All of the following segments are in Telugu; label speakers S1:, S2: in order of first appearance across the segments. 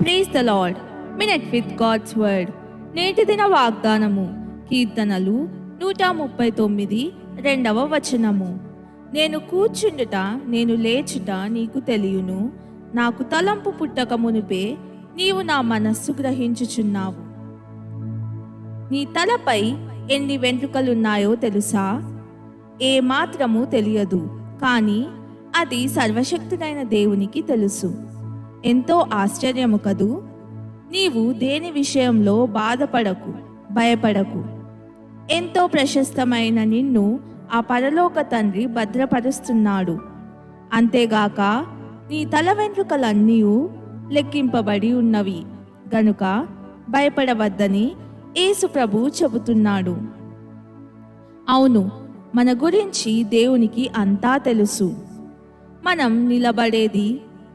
S1: Praise the Lord. Minute with God's word. నేటి దిన వాగ్దానము. కీర్తనలు 139 2వ వచనము. నేను కూర్చుండుట నేను లేచుట నీకు తెలియను, నాకు తలంపు పుట్టక మునుపే నీవు నా మనస్సు గ్రహించుచున్నావు. నీ తలపై ఎన్ని వెంట్రుకలున్నాయో తెలుసా? ఏ మాత్రము తెలియదు, కానీ అది సర్వశక్తుడైన దేవునికి తెలుసు. ఎంతో ఆశ్చర్యము కదూ. నీవు దేని విషయంలో బాధపడకు, భయపడకు. ఎంతో ప్రశస్తమైన నిన్ను ఆ పరలోక తండ్రి భద్రపరుస్తున్నాడు. అంతేగాక నీ తల వెంట్రుకలన్నీ లెక్కింపబడి ఉన్నవి గనుక భయపడవద్దని యేసు ప్రభు చెబుతున్నాడు. అవును, మన గురించి దేవునికి అంతా తెలుసు. మనం నిలబడేది,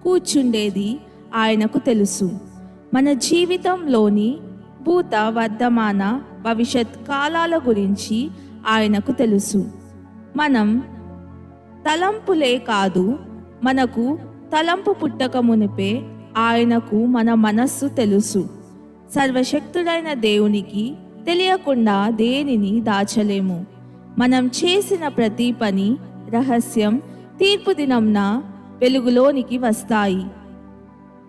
S1: కూర్చుండేది ఆయనకు తెలుసు. మన జీవితంలోని భూత, వర్తమాన, భవిష్యత్ కాలాల గురించి ఆయనకు తెలుసు. మనం తలంపులే కాదు, మనకు తలంపు పుట్టక మునిపే ఆయనకు మన మనస్సు తెలుసు. సర్వశక్తుడైన దేవునికి తెలియకుండా దేనిని దాచలేము. మనం చేసిన ప్రతి పని రహస్యం తీర్పు దినంన వెలుగులోనికి వస్తాయి.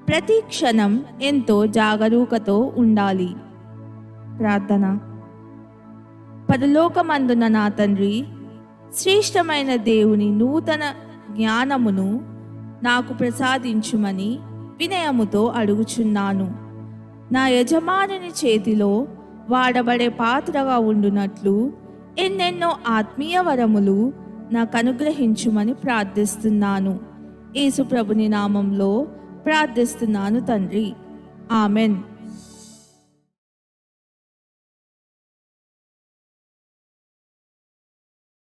S1: ప్రతి క్షణం ఎంతో జాగరూకతో ఉండాలి. ప్రార్థన. పరలోకమందున నా తండ్రి, శ్రేష్టమైన దేవుని నూతన జ్ఞానమును నాకు ప్రసాదించుమని వినయముతో అడుగుచున్నాను. నా యజమానుని చేతిలో వాడబడే పాత్రగా ఉండునట్లు ఎన్నెన్నో ఆత్మీయ వరములు నాకు అనుగ్రహించుమని ప్రార్థిస్తున్నాను. యేసు ప్రభుని నామంలో ప్రార్థిస్తున్నాను తండ్రి. ఆమెన్.